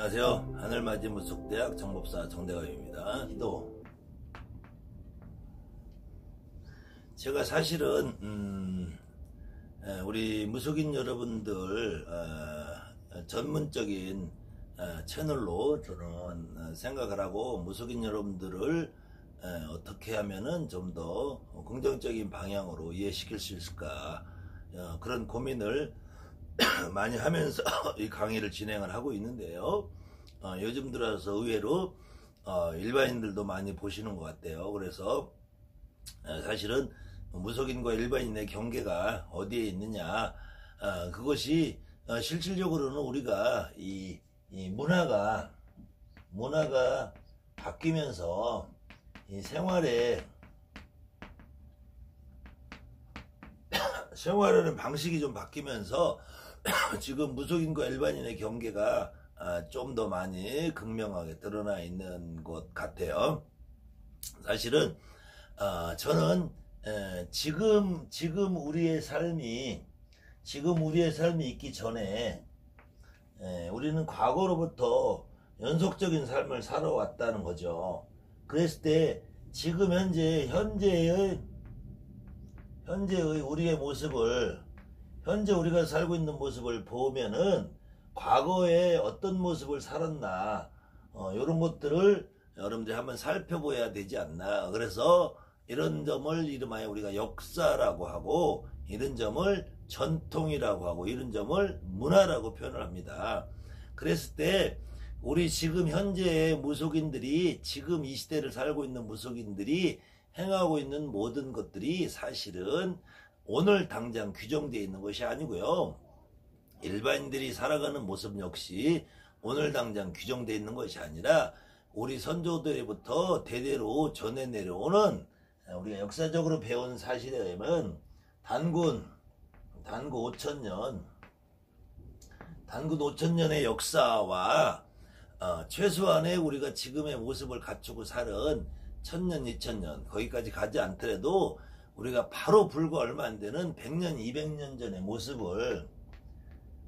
안녕하세요. 하늘맞이무속대학 정법사 정대감입니다. 기도. 제가 사실은 우리 무속인 여러분들 전문적인 채널로 저는 생각을 하고 무속인 여러분들을 어떻게 하면은 좀 더 긍정적인 방향으로 이해시킬 수 있을까, 그런 고민을 많이 하면서 이 강의를 진행을 하고 있는데요. 요즘 들어서 의외로 일반인들도 많이 보시는 것 같아요. 그래서 사실은 무속인과 일반인의 경계가 어디에 있느냐, 그것이 실질적으로는 우리가 이 문화가 바뀌면서 이 생활하는 방식이 좀 바뀌면서 지금 무속인과 일반인의 경계가 좀 더 많이 극명하게 드러나 있는 것 같아요. 사실은 저는 지금 우리의 삶이 있기 전에 우리는 과거로부터 연속적인 삶을 살아왔다는 거죠. 그랬을 때 지금 현재의 우리의 모습을, 현재 우리가 살고 있는 모습을 보면은 과거에 어떤 모습을 살았나, 이런 것들을 여러분들이 한번 살펴봐야 되지 않나. 그래서 이런 점을 이름하여 우리가 역사라고 하고, 이런 점을 전통이라고 하고, 이런 점을 문화라고 표현을 합니다. 그랬을 때 우리 지금 현재의 무속인들이, 지금 이 시대를 살고 있는 무속인들이 행하고 있는 모든 것들이 사실은 오늘 당장 규정되어 있는 것이 아니고요. 일반인들이 살아가는 모습 역시 오늘 당장 규정되어 있는 것이 아니라 우리 선조들로부터 대대로 전해 내려오는, 우리가 역사적으로 배운 사실에 의하면 단군 5천년의 역사와 최소한의 우리가 지금의 모습을 갖추고 살은 1000년, 2000년 거기까지 가지 않더라도 우리가 바로 불과 얼마 안 되는 100년, 200년 전의 모습을,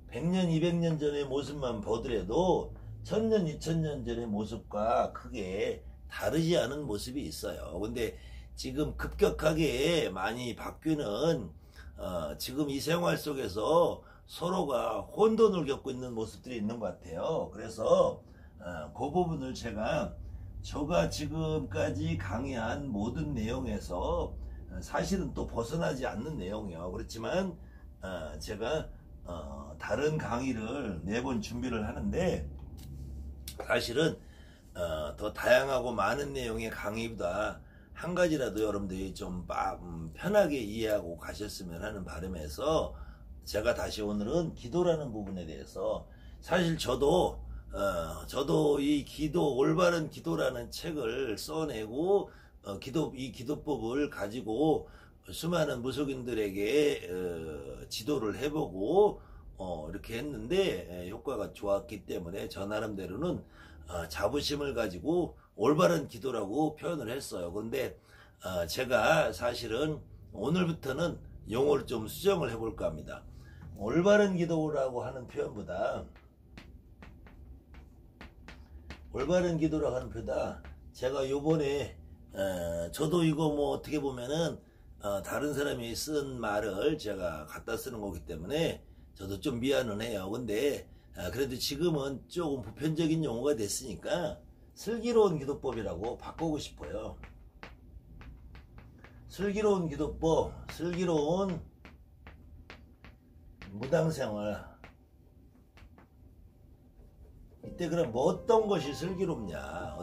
100년, 200년 전의 모습만 보더라도 1000년, 2000년 전의 모습과 크게 다르지 않은 모습이 있어요. 근데 지금 급격하게 많이 바뀌는 지금 이 생활 속에서 서로가 혼돈을 겪고 있는 모습들이 있는 것 같아요. 그래서 그 부분을 저가 지금까지 강의한 모든 내용에서 사실은 또 벗어나지 않는 내용이요. 그렇지만 제가 다른 강의를 매번 준비를 하는데, 사실은 더 다양하고 많은 내용의 강의보다 한 가지라도 여러분들이 좀 편하게 이해하고 가셨으면 하는 바람에서 제가 다시 오늘은 기도라는 부분에 대해서, 사실 저도 이 올바른 기도라는 책을 써내고 이 기도법을 가지고 수많은 무속인들에게 지도를 해보고 이렇게 했는데 효과가 좋았기 때문에 저 나름대로는 자부심을 가지고 올바른 기도라고 표현을 했어요. 그런데 제가 사실은 오늘부터는 용어를 좀 수정을 해볼까 합니다. 올바른 기도라고 하는 표현보다 제가 요번에 저도 이거 어떻게 보면은 다른 사람이 쓴 말을 제가 갖다 쓰는 거기 때문에 저도 좀 미안은 해요. 근데 그래도 지금은 조금 보편적인 용어가 됐으니까 슬기로운 기도법이라고 바꾸고 싶어요. 슬기로운 기도법, 슬기로운 무당생활. 이때 그럼 어떤 것이 슬기롭냐,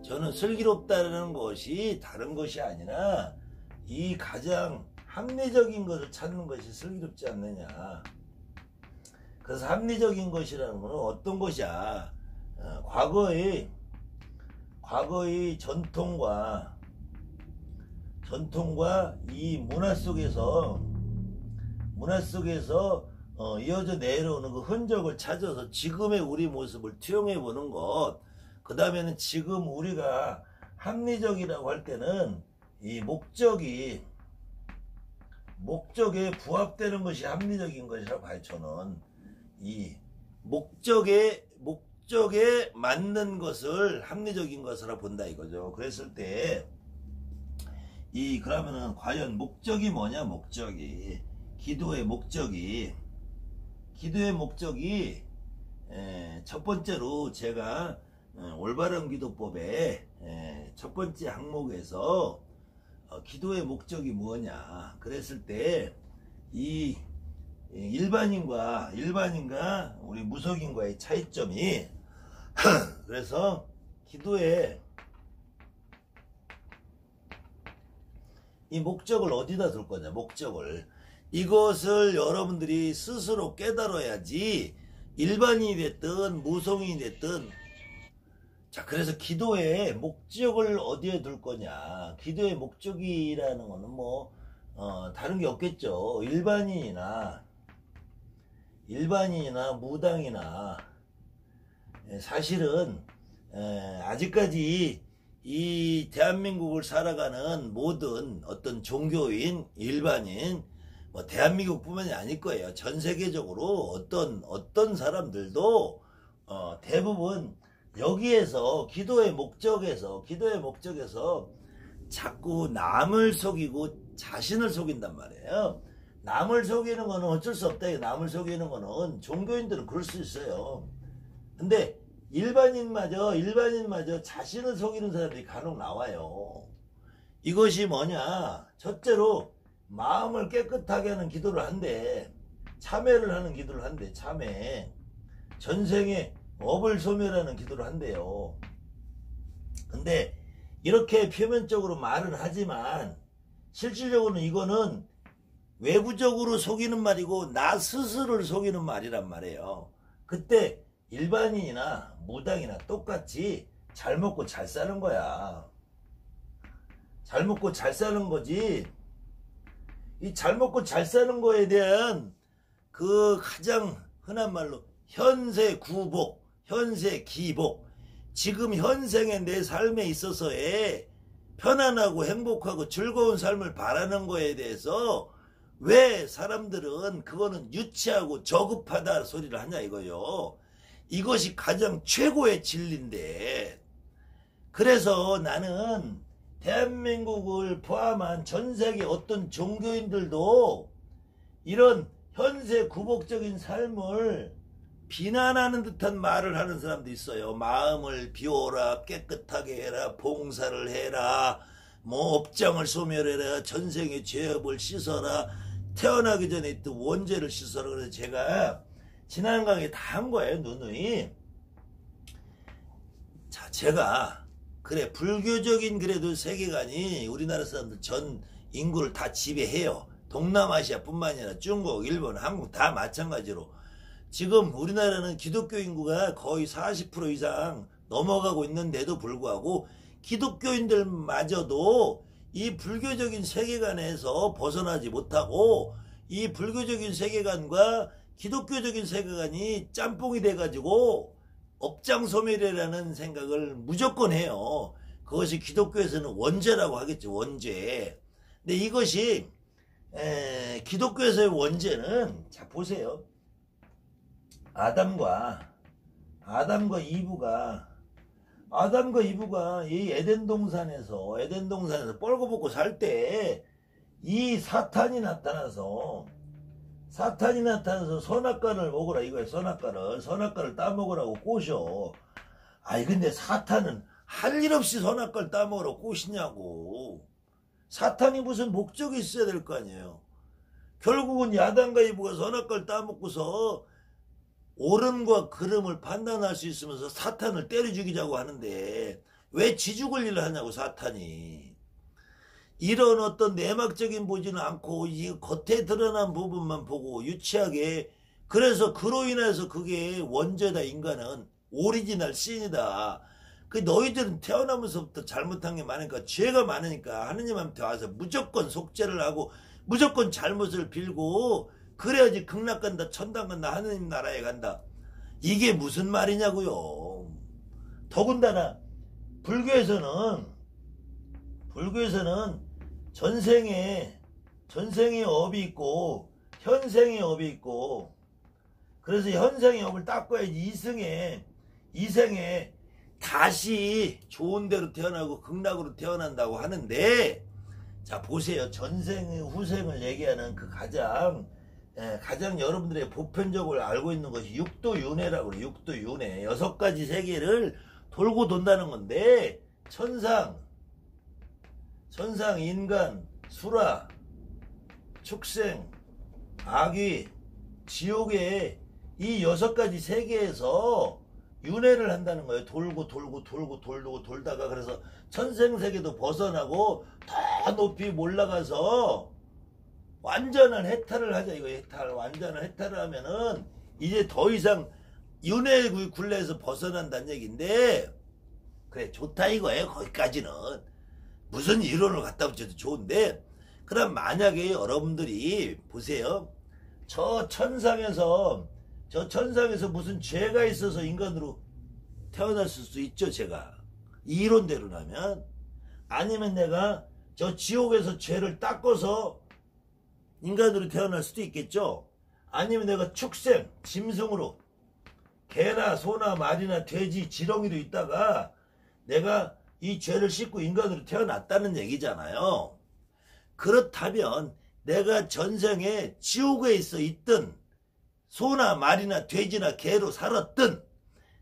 저는 슬기롭다는 것이 다른 것이 아니라 이 가장 합리적인 것을 찾는 것이 슬기롭지 않느냐. 그래서 합리적인 것이라는 것은 어떤 것이야, 과거의 전통과 이 문화 속에서 이어져 내려오는 그 흔적을 찾아서 지금의 우리 모습을 투영해 보는 것. 그 다음에는 지금 우리가 합리적이라고 할 때는 이 목적에 부합되는 것이 합리적인 것이라고 봐요. 저는 이 목적에 맞는 것을 합리적인 것으로 본다 이거죠. 그랬을 때 그러면은 과연 목적이 뭐냐? 기도의 목적이 첫 번째로 제가 올바른 기도법의 첫 번째 항목에서 기도의 목적이 뭐냐 그랬을 때 이 일반인과 우리 무속인과의 차이점이 그래서 기도의 이 목적을 어디다 둘 거냐? 이것을 여러분들이 스스로 깨달아야지 일반인이 됐든 무속인이 됐든 자 그래서 기도의 목적을 어디에 둘 거냐? 기도의 목적이라는 거는 뭐 다른 게 없겠죠. 일반인이나 무당이나 사실은 아직까지 이 대한민국을 살아가는 모든 어떤 종교인, 일반인, 뭐 대한민국뿐만이 아닐 거예요. 전 세계적으로 어떤 사람들도 대부분 여기에서 기도의 목적에서 자꾸 남을 속이고 자신을 속인단 말이에요. 남을 속이는 거는 어쩔 수 없다. 남을 속이는 거는 종교인들은 그럴 수 있어요. 근데 일반인마저 자신을 속이는 사람들이 간혹 나와요. 이것이 뭐냐? 첫째로 마음을 깨끗하게 하는 기도를 한대. 참회를 하는 기도를 한대. 참회. 전생에 업을 소멸하는 기도를 한대요. 근데 이렇게 표면적으로 말은 하지만 실질적으로는 이거는 외부적으로 속이는 말이고 나 스스로를 속이는 말이란 말이에요. 그때 일반인이나 무당이나 똑같이 잘 먹고 잘 사는 거야. 잘 먹고 잘 사는 거지. 이 잘 먹고 잘 사는 거에 대한 그 가장 흔한 말로 현세 구복, 현세 기복. 지금 현생의 내 삶에 있어서의 편안하고 행복하고 즐거운 삶을 바라는 거에 대해서 왜 사람들은 그거는 유치하고 저급하다 소리를 하냐 이거요. 이것이 가장 최고의 진리인데 그래서 나는 대한민국을 포함한 전 세계 어떤 종교인들도 이런 현세 구복적인 삶을 비난하는 듯한 말을 하는 사람도 있어요. 마음을 비워라, 깨끗하게 해라, 봉사를 해라, 뭐 업장을 소멸해라, 전생의 죄업을 씻어라, 태어나기 전에 있던 원죄를 씻어라. 그래서 제가 지난 강의에 다 한 거예요. 누누이. 자, 제가 그래 불교적인 그래도 세계관이 우리나라 사람들 전 인구를 다 지배해요. 동남아시아 뿐만이 아니라 중국, 일본, 한국 다 마찬가지로 지금 우리나라는 기독교 인구가 거의 40% 이상 넘어가고 있는데도 불구하고 기독교인들마저도 이 불교적인 세계관에서 벗어나지 못하고 이 불교적인 세계관과 기독교적인 세계관이 짬뽕이 돼가지고 업장소멸이라는 생각을 무조건 해요. 그것이 기독교에서는 원죄라고 하겠죠. 원죄. 근데 이것이 기독교에서의 원죄는 자 보세요. 아담과 이브가 이 에덴 동산에서 뻘거벗고 살 때 이 사탄이 나타나서 선악과를 먹으라 이거예요. 선악과를 따먹으라고 꼬셔. 아니 근데 사탄은 할 일 없이 선악과를 따먹으라고 꼬시냐고. 사탄이 무슨 목적이 있어야 될 거 아니에요. 결국은 아담과 이브가 선악과를 따먹고서 옳음과 그름을 판단할 수 있으면서 사탄을 때려 죽이자고 하는데 왜 지 죽을 일을 하냐고. 사탄이 이런 어떤 내막적인 보지는 않고 이 겉에 드러난 부분만 보고 유치하게, 그래서 그로 인해서 그게 원죄다. 인간은 오리지널 신이다. 그 너희들은 태어나면서부터 잘못한 게 많으니까, 죄가 많으니까 하느님한테 와서 무조건 속죄를 하고 무조건 잘못을 빌고 그래야지 극락 간다, 천당 간다, 하느님 나라에 간다. 이게 무슨 말이냐고요. 더군다나 불교에서는 전생에 업이 있고 현생의 업이 있고, 그래서 현생의 업을 닦아야지 이생에 다시 좋은 데로 태어나고 극락으로 태어난다고 하는데, 자 보세요. 전생의 후생을 얘기하는 그 가장 여러분들의 보편적으로 알고 있는 것이 육도윤회라고 그래요. 육도윤회. 6가지 세계를 돌고 돈다는 건데, 천상, 인간, 수라, 축생, 악귀, 지옥의 이 6가지 세계에서 윤회를 한다는 거예요. 돌고 돌다가, 그래서 천생세계도 벗어나고 더 높이 올라가서 완전한 해탈을 하자. 이거 완전한 해탈을 하면은 이제 더 이상 윤회 굴레에서 벗어난다는 얘기인데, 그래 좋다 이거예요. 거기까지는 무슨 이론을 갖다 붙여도 좋은데, 그럼 만약에 여러분들이 보세요. 저 천상에서 무슨 죄가 있어서 인간으로 태어났을 수 있죠. 제가 이론대로라면. 아니면 내가 저 지옥에서 죄를 닦아서 인간으로 태어날 수도 있겠죠. 아니면 내가 축생, 짐승으로 개나 소나 말이나 돼지, 지렁이로 있다가 내가 이 죄를 씻고 인간으로 태어났다는 얘기잖아요. 그렇다면 내가 전생에 지옥에 있든 소나 말이나 돼지나 개로 살았든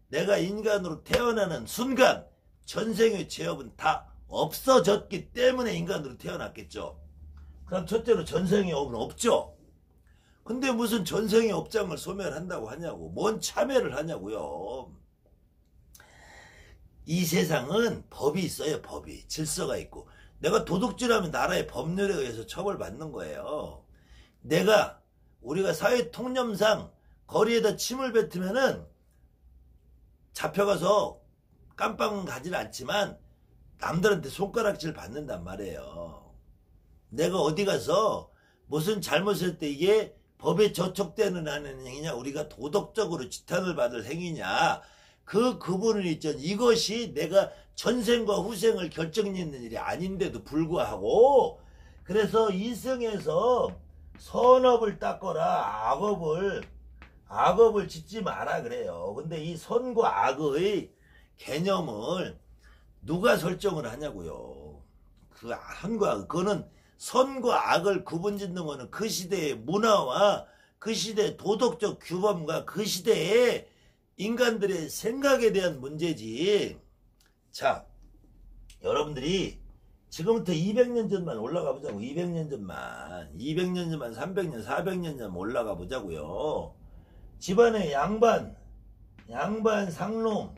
내가 인간으로 태어나는 순간 전생의 죄업은 다 없어졌기 때문에 인간으로 태어났겠죠. 그럼 첫째로 전생의 업은 없죠. 근데 무슨 전생의 업장을 소멸한다고 하냐고, 뭔 참회를 하냐고요. 이 세상은 법이 있어요. 법이 질서가 있고, 내가 도둑질하면 나라의 법률에 의해서 처벌받는 거예요. 우리가 사회 통념상 거리에다 침을 뱉으면은 잡혀가서 깜빵 가지는 않지만 남들한테 손가락질 받는단 말이에요. 내가 어디 가서 무슨 잘못을 때 이게 법에 저촉되는 하는 행위냐, 우리가 도덕적으로 지탄을 받을 행위냐, 그 구분을 있죠. 이것이 내가 전생과 후생을 결정짓는 일이 아닌데도 불구하고, 그래서 이승에서 선업을 닦거라, 악업을 짓지 마라 그래요. 근데 이 선과 악의 개념을 누가 설정을 하냐고요. 그 선과 악, 그거는 선과 악을 구분짓는 거는 그 시대의 문화와 그 시대의 도덕적 규범과 그 시대의 인간들의 생각에 대한 문제지. 자, 여러분들이 지금부터 200년 전만 올라가 보자고. 200년 전만, 300년, 400년 전 올라가 보자고요. 집안에 양반, 상놈,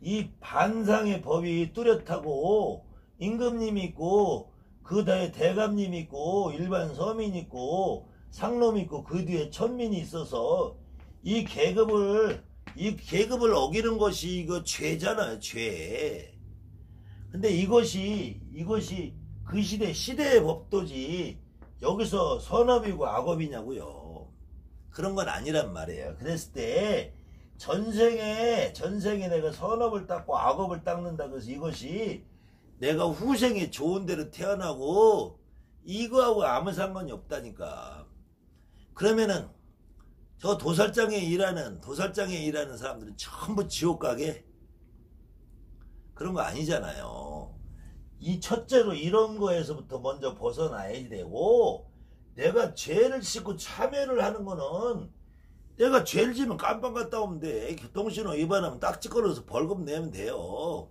이 반상의 법이 뚜렷하고, 임금님이 있고, 그 다음에 대감님이 있고, 일반 서민 있고, 상놈이 있고, 그 뒤에 천민이 있어서 이 계급을 어기는 것이 이거 죄잖아요. 죄. 근데 이것이 그 시대의 법도지 여기서 선업이고 악업이냐고요. 그런 건 아니란 말이에요. 그랬을 때 전생에 내가 선업을 닦고 악업을 닦는다 그래서 이것이 내가 후생에 좋은 데로 태어나고 이거하고 아무 상관이 없다니까. 그러면은 저 도살장에 일하는 사람들은 전부 지옥 가게? 그런 거 아니잖아요. 이 첫째로 이런 거에서부터 먼저 벗어나야 되고, 내가 죄를 씻고 참회를 하는 거는, 내가 죄를 지면 깜빵 갔다 오면 돼. 교통신호 위반하면 딱지 걸어서 벌금 내면 돼요.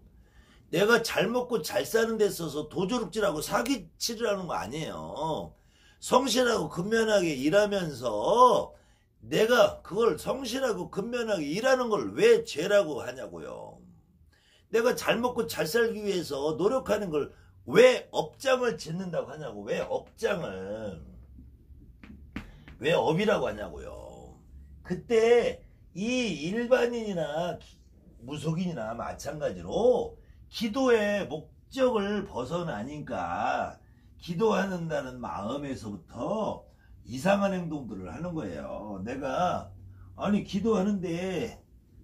내가 잘 먹고 잘 사는 데 있어서 도주룩질하고 사기치를 하는 거 아니에요. 성실하고 근면하게 일하면서 내가 그걸 성실하고 근면하게 일하는 걸 왜 죄라고 하냐고요. 내가 잘 먹고 잘 살기 위해서 노력하는 걸 왜 업장을 짓는다고 하냐고. 왜 업이라고 하냐고요. 그때 이 일반인이나 무속인이나 마찬가지로 기도의 목적을 벗어나니까 기도하는다는 마음에서부터 이상한 행동들을 하는 거예요. 내가 기도하는데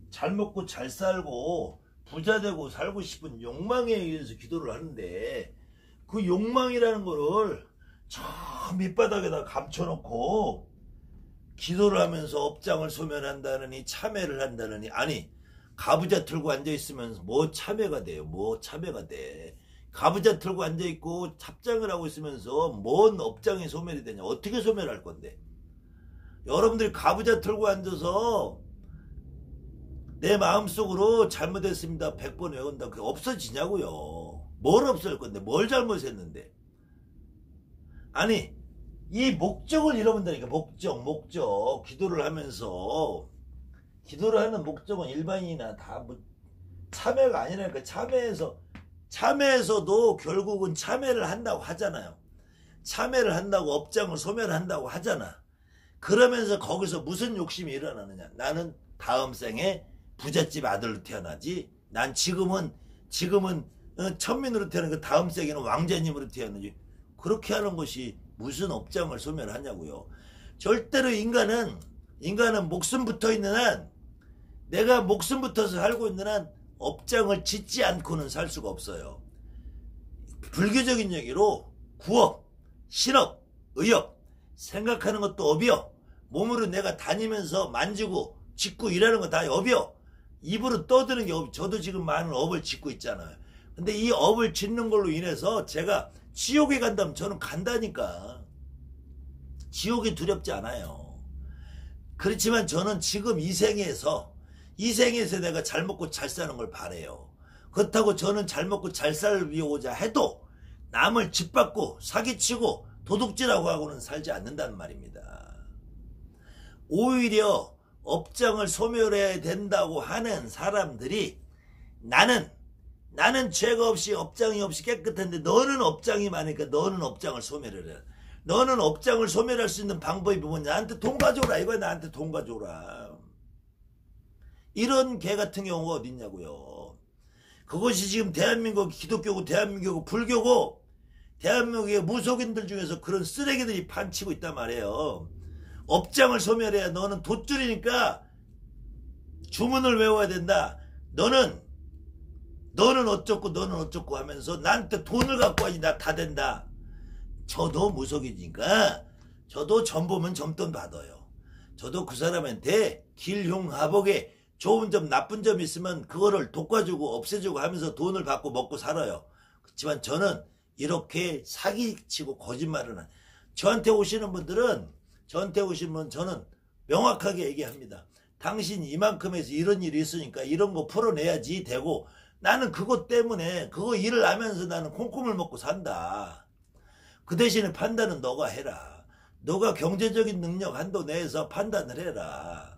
잘 먹고 잘 살고 부자 되고 살고 싶은 욕망에 의해서 기도를 하는데, 그 욕망이라는 거를 저 밑바닥에다 감춰놓고 기도를 하면서 업장을 소멸한다느니 참회를 한다느니 아니 가부좌 틀고 앉아있으면 뭐 참회가 돼요. 뭐 참회가 돼. 가부좌 틀고 앉아있고 합장을 하고 있으면서 뭔 업장이 소멸이 되냐. 어떻게 소멸할 건데. 여러분들이 가부좌 틀고 앉아서 내 마음속으로 잘못했습니다 100번 외운다. 그게 없어지냐고요. 뭘 없앨 건데. 뭘 잘못했는데. 아니 이 목적을 잃어본다니까. 목적. 기도를 하면서 기도를 하는 목적은 일반인이나 다 뭐 참회가 아니라니까. 참회에서도 결국은 참회를 한다고 하잖아요. 참회를 한다고 업장을 소멸한다고 하잖아. 그러면서 거기서 무슨 욕심이 일어나느냐. 나는 다음 생에 부잣집 아들로 태어나지. 난 지금은 천민으로 태어나고 다음 생에는 왕자님으로 태어나지. 그렇게 하는 것이 무슨 업장을 소멸하냐고요. 절대로 인간은 목숨 붙어있는 한, 내가 목숨 붙어서 살고 있는 한 업장을 짓지 않고는 살 수가 없어요. 불교적인 얘기로 구업, 신업, 의업 생각하는 것도 업이요. 몸으로 내가 다니면서 만지고 짓고 일하는 거 다 업이요. 입으로 떠드는 게 업. 저도 지금 많은 업을 짓고 있잖아요. 근데 이 업을 짓는 걸로 인해서 제가 지옥에 간다면 저는 간다니까. 지옥이 두렵지 않아요. 그렇지만 저는 지금 이 생에서 내가 잘 먹고 잘 사는 걸 바라요. 그렇다고 저는 잘 먹고 잘 살려고자 해도 남을 짓밟고 사기치고 도둑질하고 하고는 살지 않는다는 말입니다. 오히려 업장을 소멸해야 된다고 하는 사람들이 나는 죄가 없이 업장이 없이 깨끗한데 너는 업장이 많으니까 너는 업장을 소멸을 해. 너는 업장을 소멸할 수 있는 방법이 뭐냐. 나한테 돈 가져오라 이거야. 나한테 돈 가져오라. 이런 개 같은 경우가 어딨냐고요. 그것이 지금 대한민국 기독교고 대한민국이고 불교고 대한민국의 무속인들 중에서 그런 쓰레기들이 판치고 있단 말이에요. 업장을 소멸해야 너는 돛줄이니까 주문을 외워야 된다. 너는 어쩌고 하면서 나한테 돈을 갖고 와야지 나 다 된다. 저도 무속이니까 저도 점 보면 점돈 받아요. 저도 그 사람한테 길흉하복에 좋은 점 나쁜 점 있으면 그거를 돋궈주고 없애주고 하면서 돈을 받고 먹고 살아요. 그렇지만 저는 이렇게 사기치고 거짓말을 저한테 오시는 분들은 저는 명확하게 얘기합니다. 당신 이만큼에서 이런 일이 있으니까 이런 거 풀어내야지 되고 나는 그것 때문에 그거 일을 하면서 나는 콩콩을 먹고 산다. 그 대신에 판단은 너가 해라. 너가 경제적인 능력 한도 내에서 판단을 해라.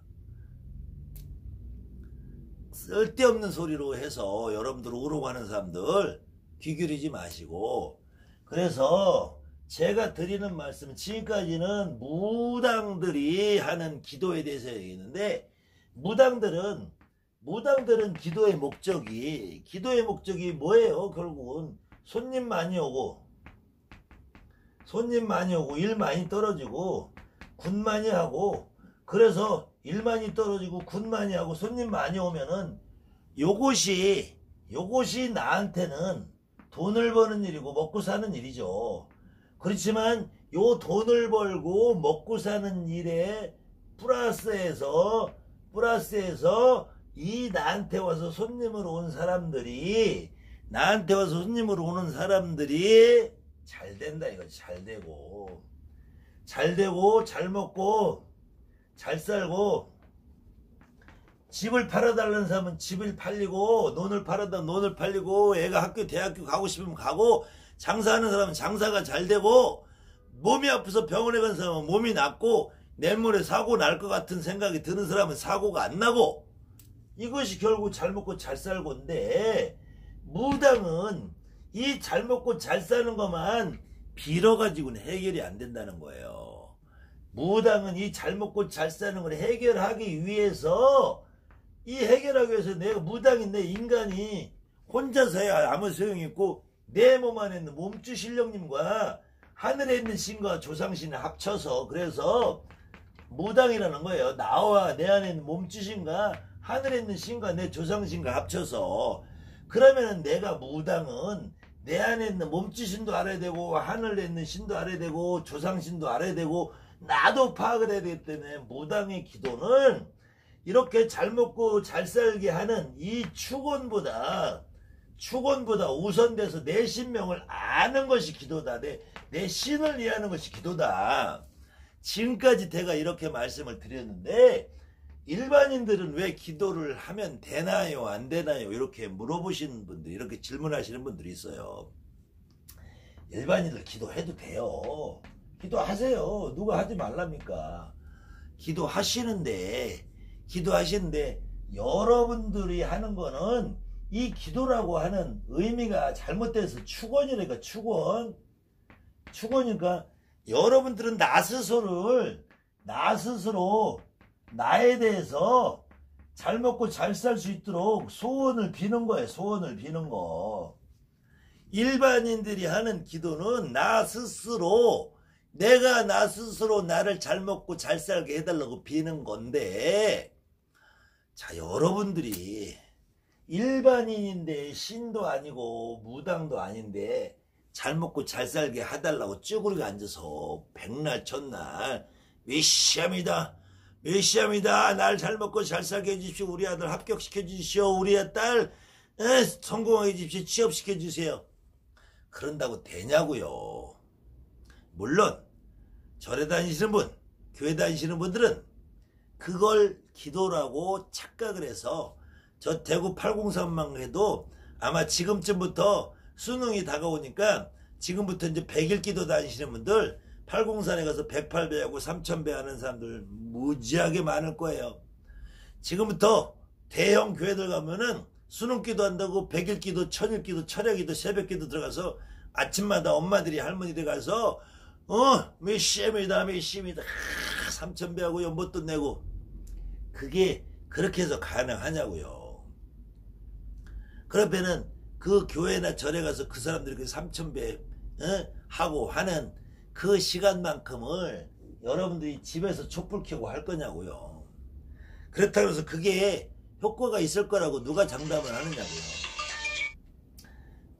쓸데없는 소리로 해서 여러분들 우롱하는 사람들 귀 기울이지 마시고. 그래서 제가 드리는 말씀, 지금까지는 무당들이 하는 기도에 대해서 얘기했는데 무당들은 기도의 목적이 뭐예요? 결국은 손님 많이 오고 일 많이 떨어지고 군 많이 하고, 그래서 일 많이 떨어지고 군 많이 하고 손님 많이 오면은 요것이 나한테는 돈을 버는 일이고 먹고 사는 일이죠. 그렇지만 요 돈을 벌고 먹고 사는 일에 플러스해서 이 나한테 와서 손님으로 온 사람들이 잘 된다 이거지. 잘 되고 잘 먹고 잘 살고, 집을 팔아달라는 사람은 집을 팔리고, 논을 팔아달라는 논을 팔리고, 애가 학교 대학교 가고 싶으면 가고, 장사하는 사람은 장사가 잘 되고, 몸이 아파서 병원에 간 사람은 몸이 낫고, 내일모레 사고 날 것 같은 생각이 드는 사람은 사고가 안 나고, 이것이 결국 잘 먹고 잘 살고인데, 무당은 이 잘 먹고 잘 사는 것만 빌어가지고는 해결이 안 된다는 거예요. 무당은 이 잘 먹고 잘 사는 걸 해결하기 위해서, 내가 무당인데 인간이 혼자서야 아무 소용이 있고, 내 몸 안에 있는 몸주 신령님과 하늘에 있는 신과 조상신을 합쳐서, 그래서 무당이라는 거예요. 나와 내 안에 있는 몸주신과 하늘에 있는 신과 내 조상신과 합쳐서. 그러면은 내가 무당은 내 안에 있는 몸주신도 알아야 되고, 하늘에 있는 신도 알아야 되고, 조상신도 알아야 되고, 나도 파악을 해야 되기 때문에 무당의 기도는 이렇게 잘 먹고 잘 살게 하는 이 축원보다 우선돼서 내 신명을 아는 것이 기도다. 내 신을 이해하는 것이 기도다. 지금까지 제가 이렇게 말씀을 드렸는데 일반인들은 왜 기도를 하면 되나요 안 되나요 이렇게 물어보시는 분들, 이렇게 질문하시는 분들이 있어요. 일반인들 기도해도 돼요. 기도하세요. 누가 하지 말랍니까? 기도하시는데 여러분들이 하는 거는 이 기도라고 하는 의미가 잘못돼서 축원이라니까. 축원이니까 여러분들은 나 스스로 나에 대해서 잘 먹고 잘 살 수 있도록 소원을 비는 거예요. 소원을 비는 거. 일반인들이 하는 기도는 내가 나 스스로 나를 잘 먹고 잘 살게 해달라고 비는 건데, 자, 여러분들이 일반인인데 신도 아니고 무당도 아닌데 잘 먹고 잘 살게 해달라고 쭈그리고 앉아서 백날 첫날 미시합니다. 날 잘 먹고 잘 살게 해주십시오. 우리 아들 합격시켜 주십시오. 우리 딸 성공하게 해주십시오. 취업시켜 주세요. 그런다고 되냐고요. 물론 절에 다니시는 분, 교회 다니시는 분들은 그걸 기도라고 착각을 해서, 저 대구 803만 해도 아마 지금쯤부터 수능이 다가오니까 지금부터 이제 100일 기도 다니시는 분들 803에 가서 108배하고 3000배 하는 사람들 무지하게 많을 거예요. 지금부터 대형 교회들 가면은 수능 기도 한다고 100일 기도, 1000일 기도, 철야 기도, 새벽 기도 들어가서 아침마다 엄마들이 할머니들 가서 몇십니다 3000배하고 연못도 내고, 그게 그렇게 해서 가능하냐고요. 그러면은 그 교회나 절에 가서 그 사람들이 3000배 하고 하는 그 시간만큼을 여러분들이 집에서 촛불 켜고 할 거냐고요. 그렇다고 해서 그게 효과가 있을 거라고 누가 장담을 하느냐고요.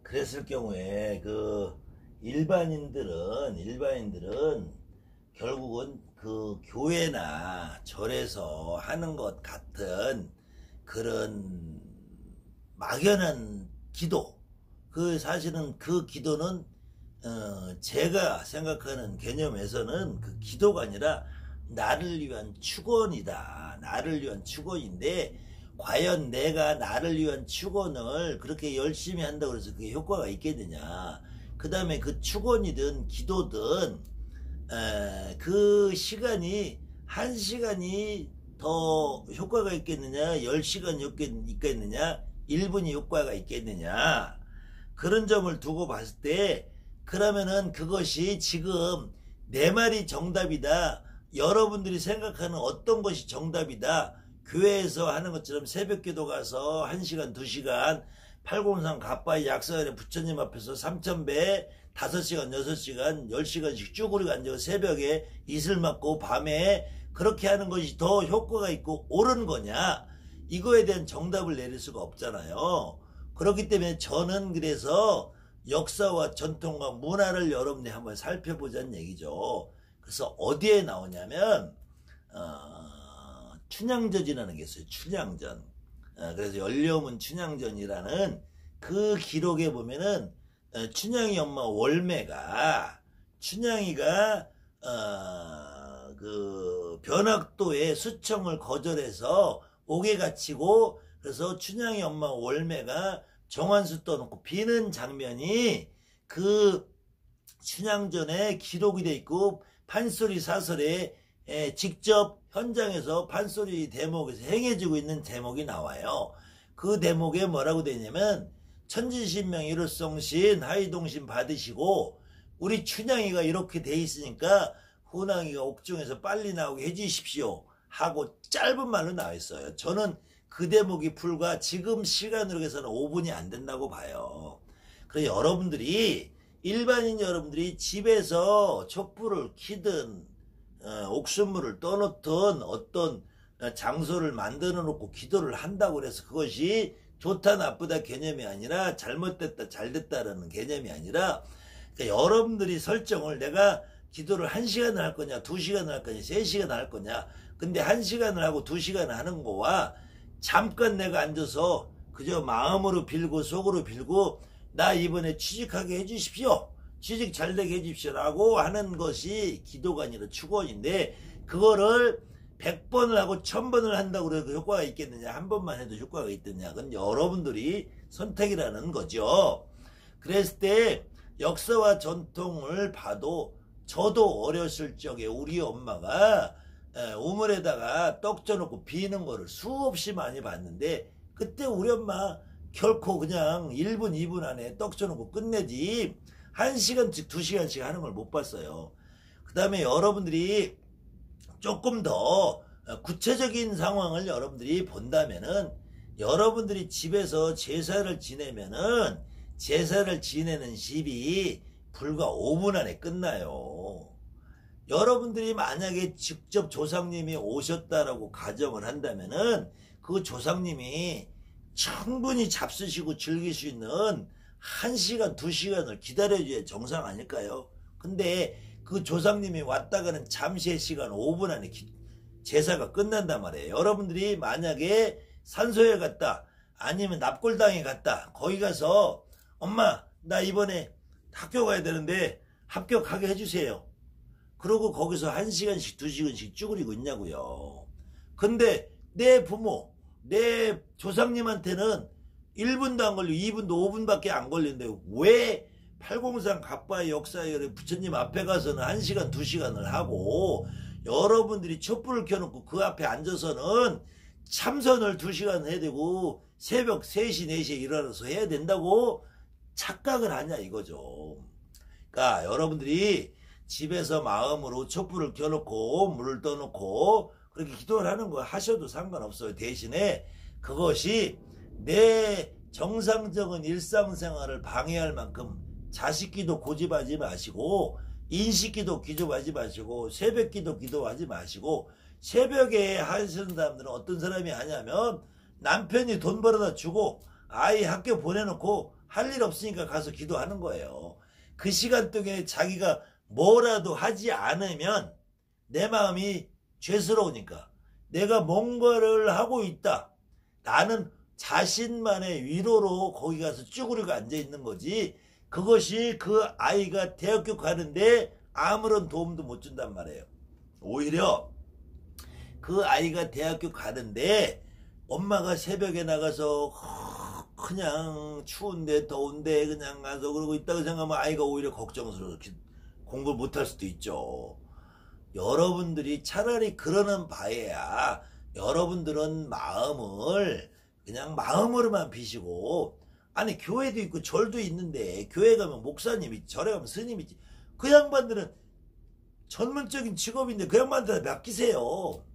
그랬을 경우에 그 일반인들은 결국은 그 교회나 절에서 하는 것 같은 그런 막연한 기도, 그 사실은 그 기도는 제가 생각하는 개념에서는 그 기도가 아니라 나를 위한 축원이다. 나를 위한 축원인데, 과연 내가 나를 위한 축원을 그렇게 열심히 한다고 해서 그게 효과가 있겠느냐. 그 다음에 그 축원이든 기도든 그 시간이 1시간이 더 효과가 있겠느냐, 10시간이 있겠느냐, 1분이 효과가 있겠느냐, 그런 점을 두고 봤을 때 그러면은 그것이 지금 내 말이 정답이다, 여러분들이 생각하는 어떤 것이 정답이다, 교회에서 하는 것처럼 새벽기도 가서 1시간 2시간 803 가빠이 약사원에 부처님 앞에서 3000배 5시간 6시간 10시간씩 쭈그리고 앉아서 새벽에 이슬 맞고 밤에 그렇게 하는 것이 더 효과가 있고 옳은 거냐, 이거에 대한 정답을 내릴 수가 없잖아요. 그렇기 때문에 저는 그래서 역사와 전통과 문화를 여러분이 한번 살펴보자는 얘기죠. 그래서 어디에 나오냐면 춘향전이라는 게 있어요. 춘향전. 그래서 연료문 춘향전이라는 그 기록에 보면은 춘향이 엄마 월매가, 춘향이가 그 변학도의 수청을 거절해서 옥에 갇히고, 그래서 춘향이 엄마 월매가 정환수 떠놓고 비는 장면이 그 춘향전에 기록이 돼 있고 판소리 사설에 직접 현장에서 판소리 대목에서 행해지고 있는 대목이 나와요. 그 대목에 뭐라고 되냐면 천지신명 일호성신 하이동신 받으시고 우리 춘향이가 이렇게 돼 있으니까 훈황이가 옥중에서 빨리 나오게 해주십시오 하고 짧은 말로 나와 있어요. 저는 그 대목이 불과 지금 시간으로 해서는 5분이 안 된다고 봐요. 그래서 여러분들이, 일반인 여러분들이 집에서 촛불을 켜든 옥수물을 떠놓든 어떤 장소를 만들어 놓고 기도를 한다고 해서 그것이 좋다 나쁘다 개념이 아니라 잘못됐다 잘됐다라는 개념이 아니라, 그러니까 여러분들이 설정을 내가 기도를 1시간을 할 거냐 2시간을 할 거냐 3시간을 할 거냐. 근데 1시간을 하고 2시간을 하는 거와 잠깐 내가 앉아서 그저 마음으로 빌고 속으로 빌고 나 이번에 취직하게 해주십시오. 취직 잘 되게 해주십시오 라고 하는 것이 기도가 아니라 축원인데, 그거를 100번을 하고 1000번을 한다고 해서 효과가 있겠느냐, 한 번만 해도 효과가 있겠느냐, 그건 여러분들이 선택이라는 거죠. 그랬을 때 역사와 전통을 봐도 저도 어렸을 적에 우리 엄마가 우물에다가 떡 쪄놓고 비는 거를 수없이 많이 봤는데, 그때 우리 엄마 결코 그냥 1분 2분 안에 떡 쪄놓고 끝내지 1시간씩 2시간씩 하는 걸 못 봤어요. 그 다음에 여러분들이 조금 더 구체적인 상황을 여러분들이 본다면은, 여러분들이 집에서 제사를 지내면은 제사를 지내는 집이 불과 5분 안에 끝나요. 여러분들이 만약에 직접 조상님이 오셨다라고 가정을 한다면은 그 조상님이 충분히 잡수시고 즐길 수 있는 1시간 2시간을 기다려줘야 정상 아닐까요? 근데 그 조상님이 왔다가는 잠시의 시간 5분 안에 제사가 끝난단 말이에요. 여러분들이 만약에 산소에 갔다 아니면 납골당에 갔다, 거기 가서 엄마 나 이번에 학교 가야 되는데 합격하게 해주세요. 그러고 거기서 1시간씩 2시간씩 쭈그리고 있냐고요. 근데 내 부모 내 조상님한테는 1분도 안 걸리고 2분도 5분밖에 안 걸리는데 왜 803 갑바의 역사의 부처님 앞에 가서는 1시간 2시간을 하고, 여러분들이 촛불을 켜놓고 그 앞에 앉아서는 참선을 2시간 해야 되고 새벽 3시 4시에 일어나서 해야 된다고 착각을 하냐 이거죠. 그러니까 여러분들이 집에서 마음으로 촛불을 켜놓고 물을 떠놓고 그렇게 기도를 하는 거 하셔도 상관없어요. 대신에 그것이 내 정상적인 일상생활을 방해할 만큼 자식기도 고집하지 마시고, 인식기도 기도하지 마시고, 새벽기도 기도하지 마시고. 새벽에 하시는 사람들은 어떤 사람이 하냐면 남편이 돈 벌어다 주고 아이 학교 보내놓고 할 일 없으니까 가서 기도하는 거예요. 그 시간 동안에 자기가 뭐라도 하지 않으면 내 마음이 죄스러우니까, 내가 뭔가를 하고 있다, 나는 자신만의 위로로 거기 가서 쭈그리고 앉아있는 거지, 그것이 그 아이가 대학교 가는데 아무런 도움도 못 준단 말이에요. 오히려 그 아이가 대학교 가는데 엄마가 새벽에 나가서 그냥 추운데 더운데 그냥 가서 그러고 있다고 생각하면 아이가 오히려 걱정스러워 공부를 못할 수도 있죠. 여러분들이 차라리 그러는 바에야 여러분들은 마음을 그냥 마음으로만 비시고, 아니 교회도 있고 절도 있는데 교회 가면 목사님이, 절에 가면 스님이지, 그 양반들은 전문적인 직업인데 그 양반들한테 맡기세요.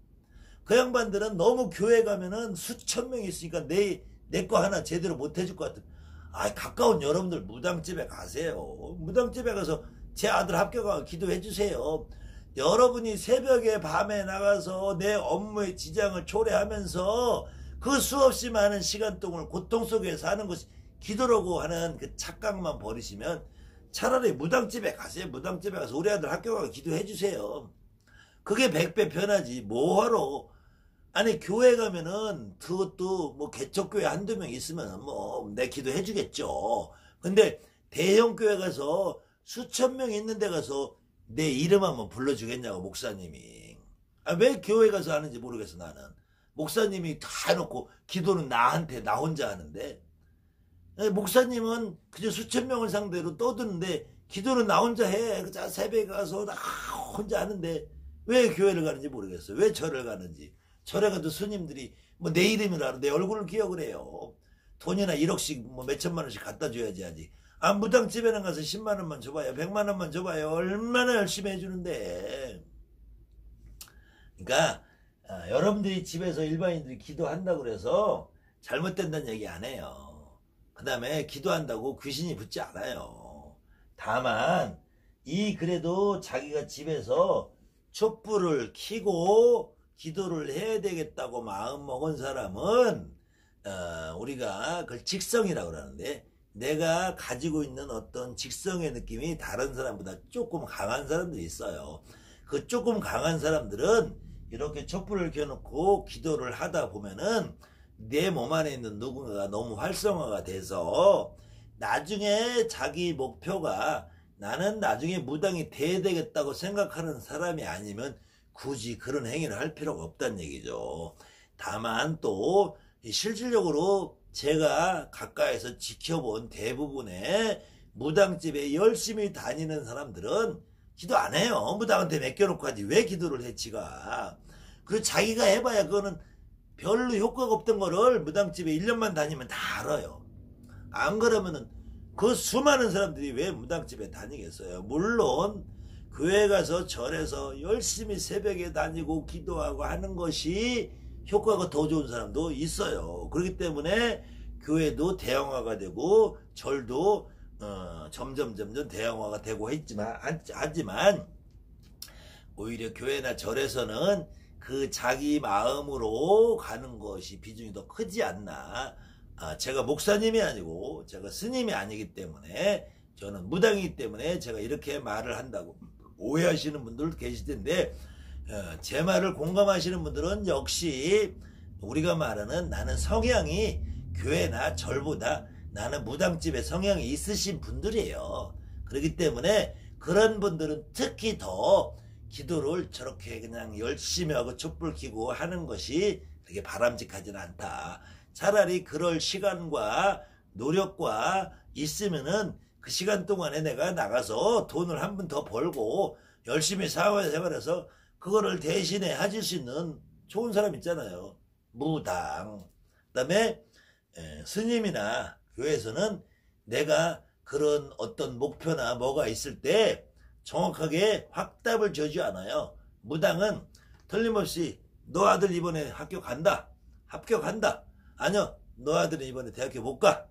그 양반들은 너무 교회 가면은 수천 명이 있으니까 내 거 하나 제대로 못 해줄 것 같은. 가까운 여러분들 무당집에 가세요. 무당집에 가서 제 아들 합격하고 기도해 주세요. 여러분이 새벽에 밤에 나가서 내 업무의 지장을 초래하면서 그 수없이 많은 시간 동안 고통 속에 사는 것이 기도라고 하는 그 착각만 버리시면 차라리 무당집에 가세요. 무당집에 가서 우리 아들 학교가고 기도해 주세요. 그게 100배 편하지 뭐하러. 아니 교회 가면은 그것도 뭐 개척교회 한두 명 있으면 뭐 내 기도해 주겠죠. 근데 대형 교회 가서 수천 명 있는 데 가서 내 이름 한번 불러주겠냐고 목사님이. 왜 교회 가서 하는지 모르겠어. 나는 목사님이 다 해놓고 기도는 나한테 나 혼자 하는데, 목사님은 그저 수천 명을 상대로 떠드는데 기도는 나 혼자 해. 그자 새벽에 가서 나 혼자 하는데 왜 교회를 가는지 모르겠어요. 왜 절을 가는지. 절에 가도 스님들이 뭐 내 이름을 알아, 내 얼굴을 기억을 해요. 돈이나 1억씩 뭐 몇천만 원씩 갖다 줘야지 하지. 무당집에는 가서 10만 원만 줘봐요, 100만 원만 줘봐요, 얼마나 열심히 해주는데. 그러니까 여러분들이 집에서 일반인들이 기도한다고 그래서 잘못된다는 얘기 안 해요. 그 다음에 기도한다고 귀신이 붙지 않아요. 다만 그래도 자기가 집에서 촛불을 켜고 기도를 해야 되겠다고 마음 먹은 사람은 우리가 그걸 직성이라고 그러는데, 내가 가지고 있는 어떤 직성의 느낌이 다른 사람보다 조금 강한 사람들이 있어요. 그 조금 강한 사람들은 이렇게 촛불을 켜놓고 기도를 하다 보면은 내 몸 안에 있는 누군가가 너무 활성화가 돼서 나중에 자기 목표가 나는 나중에 무당이 돼야 되겠다고 생각하는 사람이 아니면 굳이 그런 행위를 할 필요가 없다는 얘기죠. 다만 또 실질적으로 제가 가까이서 지켜본 대부분의 무당집에 열심히 다니는 사람들은 기도 안 해요. 무당한테 맡겨놓고 하지 왜 기도를 해 지가. 그리고 자기가 해봐야 그거는 별로 효과가 없던 거를 무당집에 1년만 다니면 다 알아요. 안 그러면은 그 수많은 사람들이 왜 무당집에 다니겠어요. 물론 교회 가서 절에서 열심히 새벽에 다니고 기도하고 하는 것이 효과가 더 좋은 사람도 있어요. 그렇기 때문에 교회도 대형화가 되고 절도 점점 대형화가 되고 하지만 오히려 교회나 절에서는 그 자기 마음으로 가는 것이 비중이 더 크지 않나. 제가 목사님이 아니고 제가 스님이 아니기 때문에 저는 무당이기 때문에 제가 이렇게 말을 한다고 오해하시는 분들도 계실 텐데 제 말을 공감하시는 분들은 역시 우리가 말하는 나는 성향이 교회나 절보다 나는 무당집에 성향이 있으신 분들이에요. 그렇기 때문에 그런 분들은 특히 더 기도를 저렇게 그냥 열심히 하고 촛불 켜고 하는 것이 그렇게 바람직하지는 않다. 차라리 그럴 시간과 노력과 있으면은 그 시간 동안에 내가 나가서 돈을 한 번 더 벌고 열심히 사회생활해서 그거를 대신에 하실 수 있는 좋은 사람 있잖아요. 무당. 그 다음에 스님이나 교회에서는 내가 그런 어떤 목표나 뭐가 있을 때 정확하게 확답을 주지 않아요. 무당은 틀림없이 너 아들 이번에 학교 간다. 합격한다. 아니요. 너 아들은 이번에 대학교 못 가.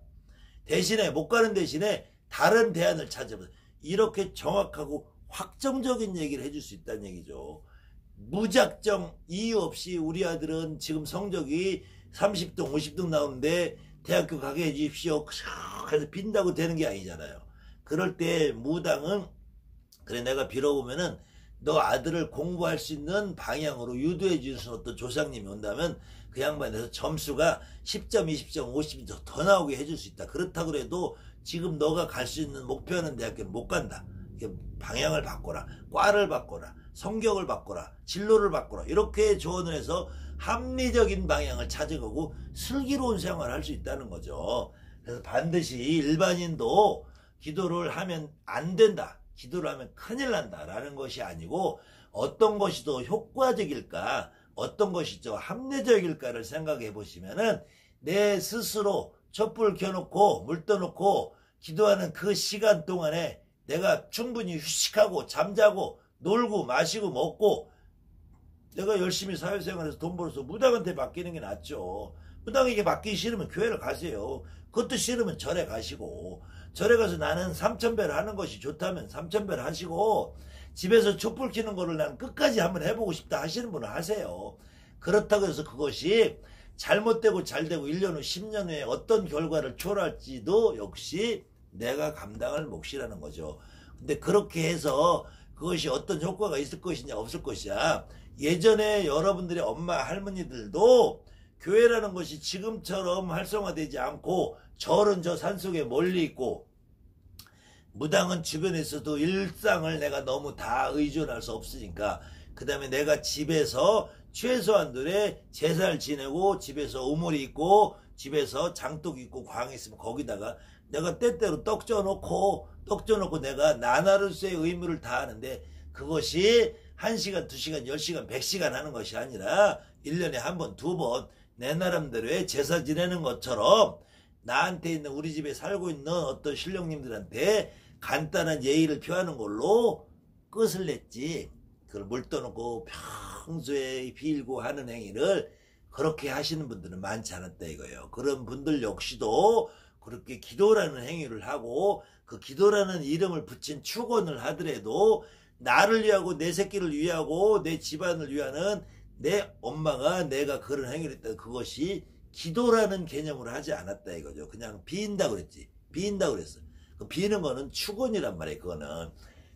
대신에 못 가는 대신에 다른 대안을 찾아보자. 이렇게 정확하고 확정적인 얘기를 해줄 수 있다는 얘기죠. 무작정 이유 없이 우리 아들은 지금 성적이 30등 50등 나오는데 대학교 가게 해주십시오. 그래서 빈다고 되는 게 아니잖아요. 그럴 때 무당은 그래 내가 빌어보면은 너 아들을 공부할 수 있는 방향으로 유도해 주신 어떤 조상님이 온다면 그 양반에서 점수가 10점, 20점, 50점 더 나오게 해줄 수 있다. 그렇다고 해도 지금 너가 갈 수 있는 목표하는 대학교는 못 간다. 방향을 바꿔라. 과를 바꿔라. 성격을 바꿔라. 진로를 바꿔라. 이렇게 조언을 해서 합리적인 방향을 찾아가고 슬기로운 생활을 할 수 있다는 거죠. 그래서 반드시 일반인도 기도를 하면 안 된다. 기도를 하면 큰일 난다 라는 것이 아니고 어떤 것이 더 효과적일까 어떤 것이 더 합리적일까를 생각해 보시면은 내 스스로 촛불 켜놓고 물 떠놓고 기도하는 그 시간 동안에 내가 충분히 휴식하고 잠자고 놀고 마시고 먹고 내가 열심히 사회생활에서 돈 벌어서 무당한테 맡기는 게 낫죠. 무당에게 맡기기 싫으면 교회를 가세요. 그것도 싫으면 절에 가시고 절에 가서 나는 삼천배를 하는 것이 좋다면 삼천배를 하시고 집에서 촛불 켜는 거를 난 끝까지 한번 해보고 싶다 하시는 분은 하세요. 그렇다고 해서 그것이 잘못되고 잘되고 1년 후 10년 후에 어떤 결과를 초래할지도 역시 내가 감당할 몫이라는 거죠. 근데 그렇게 해서 그것이 어떤 효과가 있을 것이냐 없을 것이냐 예전에 여러분들의 엄마 할머니들도 교회라는 것이 지금처럼 활성화되지 않고 절은 저 산속에 멀리 있고 무당은 주변에 있어도 일상을 내가 너무 다 의존할 수 없으니까 그 다음에 내가 집에서 최소한들의 제사를 지내고 집에서 우물이 있고 집에서 장독 있고 광이 있으면 거기다가 내가 때때로 떡 쪄놓고 내가 나나루스의 의무를 다하는데 그것이 1시간, 2시간, 10시간, 100시간 하는 것이 아니라 1년에 한 번, 두 번 내 나름대로의 제사 지내는 것처럼 나한테 있는 우리 집에 살고 있는 어떤 신령님들한테 간단한 예의를 표하는 걸로 끝을 냈지 그걸 물 떠놓고 평소에 빌고 하는 행위를 그렇게 하시는 분들은 많지 않았다 이거예요. 그런 분들 역시도 그렇게 기도라는 행위를 하고 그 기도라는 이름을 붙인 축원을 하더라도 나를 위하고 내 새끼를 위하고 내 집안을 위하는 내 엄마가 내가 그런 행위를 했다. 그것이 기도라는 개념으로 하지 않았다 이거죠. 그냥 빈다 그랬지. 비인다고 그랬어요. 그 비는 거는 축원이란 말이에요. 그거는.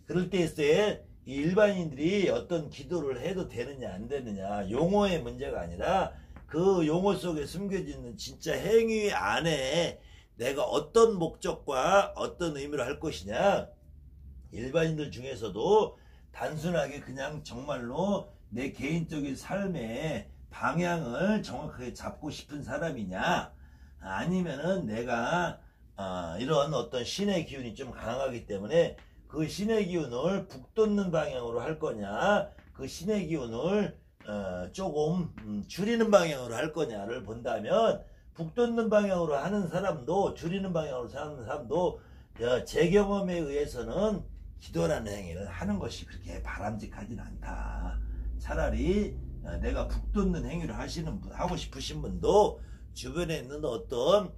그럴 때에 일반인들이 어떤 기도를 해도 되느냐 안 되느냐 용어의 문제가 아니라 그 용어 속에 숨겨져 있는 진짜 행위 안에 내가 어떤 목적과 어떤 의미로 할 것이냐. 일반인들 중에서도 단순하게 그냥 정말로 내 개인적인 삶의 방향을 정확하게 잡고 싶은 사람이냐, 아니면은 내가 이런 어떤 신의 기운이 좀 강하기 때문에 그 신의 기운을 북돋는 방향으로 할 거냐, 그 신의 기운을 조금 줄이는 방향으로 할 거냐를 본다면, 북돋는 방향으로 하는 사람도 줄이는 방향으로 하는 사람도 제 경험에 의해서는 기도라는 행위를 하는 것이 그렇게 바람직하진 않다. 차라리 내가 북돋는 행위를 하고 싶으신 분도 주변에 있는 어떤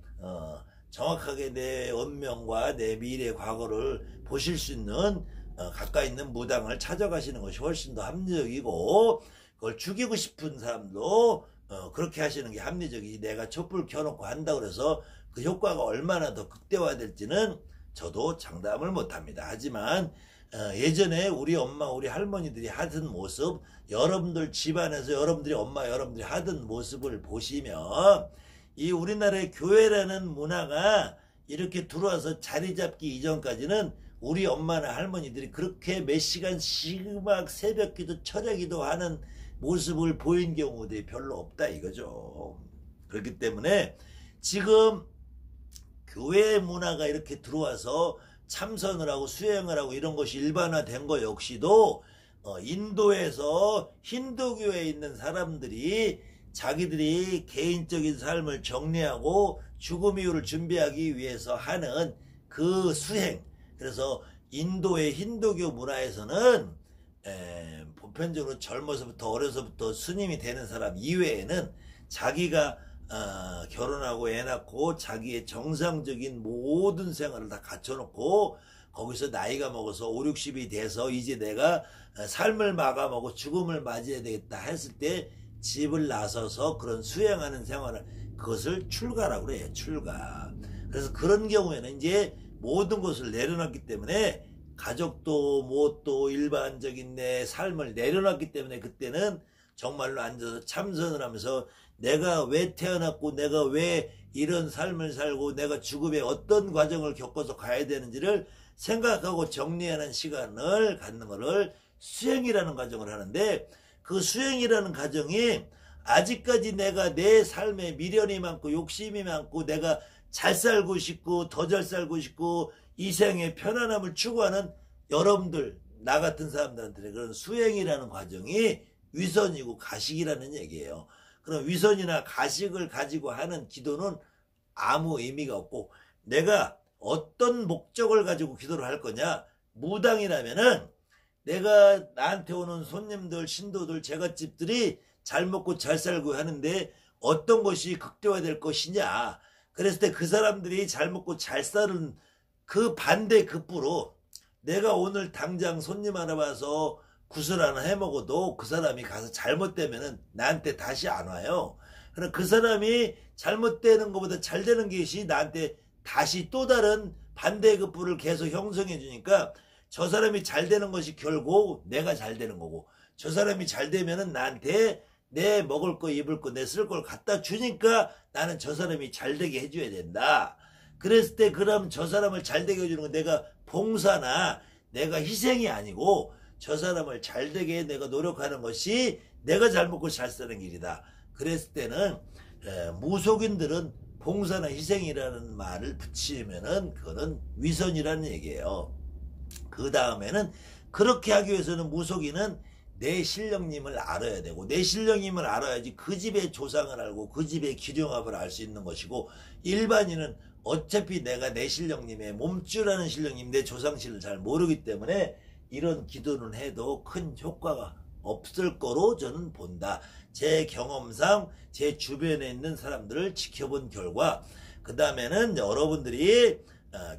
정확하게 내 운명과 내 미래 과거를 보실 수 있는 가까이 있는 무당을 찾아가시는 것이 훨씬 더 합리적이고, 그걸 죽이고 싶은 사람도 그렇게 하시는 게 합리적이지, 내가 촛불 켜놓고 한다고 해서 그 효과가 얼마나 더 극대화될지는 저도 장담을 못합니다. 하지만 예전에 우리 엄마 우리 할머니들이 하던 모습, 여러분들 집안에서 여러분들이 엄마 여러분들이 하던 모습을 보시면 이 우리나라의 교회라는 문화가 이렇게 들어와서 자리 잡기 이전까지는 우리 엄마나 할머니들이 그렇게 몇 시간씩 막 새벽기도 철야기도 하는 모습을 보인 경우들이 별로 없다 이거죠. 그렇기 때문에 지금 교회 문화가 이렇게 들어와서 참선을 하고 수행을 하고 이런 것이 일반화된 거 역시도 인도에서 힌두교에 있는 사람들이 자기들이 개인적인 삶을 정리하고 죽음 이후를 준비하기 위해서 하는 그 수행. 그래서 인도의 힌두교 문화에서는 보편적으로 젊어서부터 어려서부터 스님이 되는 사람 이외에는 자기가 결혼하고 애 낳고 자기의 정상적인 모든 생활을 다 갖춰놓고 거기서 나이가 먹어서 5, 60이 돼서 이제 내가 삶을 마감하고 죽음을 맞이해야 되겠다 했을 때 집을 나서서 그런 수행하는 생활을, 그것을 출가라고 그래요. 출가. 그래서 그런 경우에는 이제 모든 것을 내려놨기 때문에 가족도 뭣도 일반적인 내 삶을 내려놨기 때문에 그때는 정말로 앉아서 참선을 하면서 내가 왜 태어났고 내가 왜 이런 삶을 살고 내가 죽음에 어떤 과정을 겪어서 가야 되는지를 생각하고 정리하는 시간을 갖는 것을 수행이라는 과정을 하는데, 그 수행이라는 과정이 아직까지 내가 내 삶에 미련이 많고 욕심이 많고 내가 잘 살고 싶고 더 잘 살고 싶고 이 생의 편안함을 추구하는 여러분들, 나 같은 사람들한테 그런 수행이라는 과정이 위선이고 가식이라는 얘기예요. 그럼 위선이나 가식을 가지고 하는 기도는 아무 의미가 없고, 내가 어떤 목적을 가지고 기도를 할 거냐, 무당이라면은 내가 나한테 오는 손님들, 신도들, 제갓집들이 잘 먹고 잘 살고 하는데 어떤 것이 극대화될 것이냐, 그랬을 때 그 사람들이 잘 먹고 잘 사는 그 반대 급부로 내가 오늘 당장 손님 하나 와서 구슬 하나 해먹어도 그 사람이 가서 잘못되면은 나한테 다시 안 와요. 그럼 그 사람이 잘못되는 것보다 잘 되는 것이 나한테 다시 또 다른 반대급부를 계속 형성해 주니까 저 사람이 잘 되는 것이 결국 내가 잘 되는 거고, 저 사람이 잘 되면은 나한테 내 먹을 거 입을 거 내 쓸 걸 갖다 주니까 나는 저 사람이 잘 되게 해줘야 된다. 그랬을 때 그럼 저 사람을 잘 되게 해주는 건 내가 봉사나 내가 희생이 아니고 저 사람을 잘 되게 내가 노력하는 것이 내가 잘 먹고 잘 사는 길이다. 그랬을 때는 무속인들은 봉사나 희생이라는 말을 붙이면은 그거는 위선이라는 얘기예요. 그 다음에는 그렇게 하기 위해서는 무속인은 내 신령님을 알아야 되고, 내 신령님을 알아야지 그 집의 조상을 알고 그 집의 기룡합을 알 수 있는 것이고, 일반인은 어차피 내가 내 신령님의 몸주라는 신령님, 내 조상신을 잘 모르기 때문에 이런 기도는 해도 큰 효과가 없을 거로 저는 본다. 제 경험상 제 주변에 있는 사람들을 지켜본 결과, 그 다음에는 여러분들이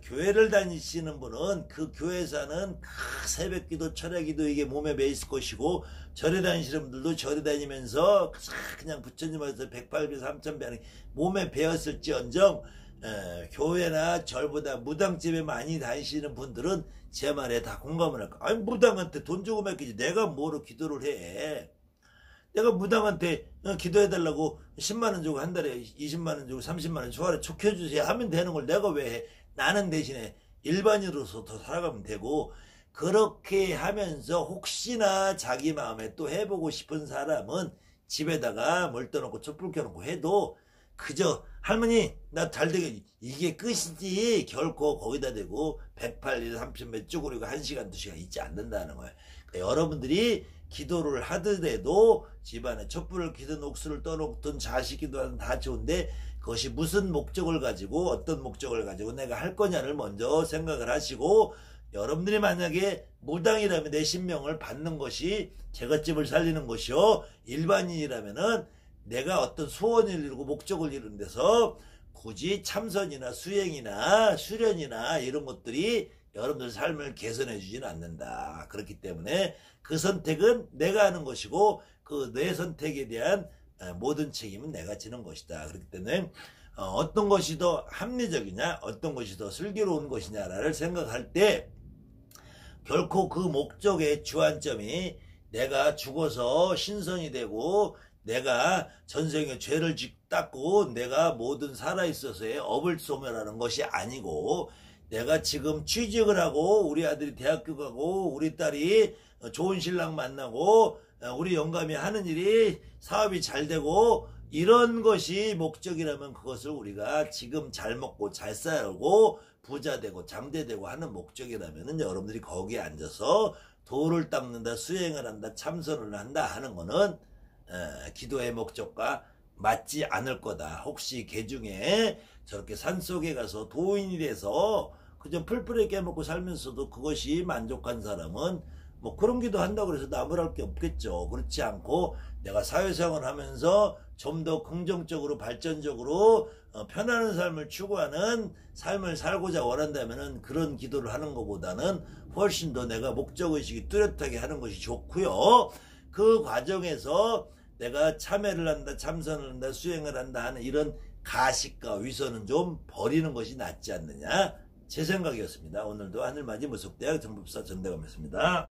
교회를 다니시는 분은 그 교회에서는 새벽기도 철야기도 이게 몸에 배있을 것이고, 절에 다니시는 분들도 절에 다니면서 그냥 부처님 앞에서 108배 3000배 몸에 배었을지언정 교회나 절보다 무당집에 많이 다니시는 분들은 제 말에 다 공감을 할까. 아니 무당한테 돈 주고 맡기지 내가 뭐로 기도를 해. 내가 무당한테 기도해달라고 10만원 주고 한 달에 20만원 주고 30만원 주하래 촉혀주세요 하면 되는 걸 내가 왜 해. 나는 대신에 일반인으로서 더 살아가면 되고, 그렇게 하면서 혹시나 자기 마음에 또 해보고 싶은 사람은 집에다가 뭘 떠놓고 촛불 켜놓고 해도 그저 할머니 나 잘 되게 이게 끝이지 결코 거기다 대고 108일 30몇 쭈그리고 1시간 2시간 있지 않는다는 거예요. 그러니까 여러분들이 기도를 하더라도 집안에 촛불을 켜든 옥수를 떠놓든 자식 기도하든 다 좋은데 그것이 무슨 목적을 가지고 어떤 목적을 가지고 내가 할 거냐를 먼저 생각을 하시고, 여러분들이 만약에 무당이라면 내 신명을 받는 것이 제갓집을 살리는 것이요, 일반인이라면은 내가 어떤 소원을 이루고 목적을 이루는 데서 굳이 참선이나 수행이나 수련이나 이런 것들이 여러분들 삶을 개선해 주지는 않는다. 그렇기 때문에 그 선택은 내가 하는 것이고 그 내 선택에 대한 모든 책임은 내가 지는 것이다. 그렇기 때문에 어떤 것이 더 합리적이냐 어떤 것이 더 슬기로운 것이냐를 생각할 때 결코 그 목적의 주안점이 내가 죽어서 신선이 되고 내가 전생에 죄를 닦고 내가 모든 살아있어서의 업을 소멸하는 것이 아니고, 내가 지금 취직을 하고 우리 아들이 대학교 가고 우리 딸이 좋은 신랑 만나고 우리 영감이 하는 일이 사업이 잘 되고 이런 것이 목적이라면 그것을 우리가 지금 잘 먹고 잘 살고 부자 되고 장대 되고 하는 목적이라면 여러분들이 거기에 앉아서 도를 닦는다 수행을 한다 참선을 한다 하는 거는 기도의 목적과 맞지 않을 거다. 혹시 개 중에 저렇게 산속에 가서 도인이 돼서 그저 풀뿌리 깨먹고 살면서도 그것이 만족한 사람은 뭐 그런 기도 한다고 해서 나무랄 게 없겠죠. 그렇지 않고 내가 사회생활을 하면서 좀 더 긍정적으로 발전적으로 편안한 삶을 추구하는 삶을 살고자 원한다면은 그런 기도를 하는 것보다는 훨씬 더 내가 목적의식이 뚜렷하게 하는 것이 좋고요. 그 과정에서 내가 참회를 한다 참선을 한다 수행을 한다 하는 이런 가식과 위선은 좀 버리는 것이 낫지 않느냐, 제 생각이었습니다. 오늘도 하늘맞이 무속대학 정법사 전대감이었습니다.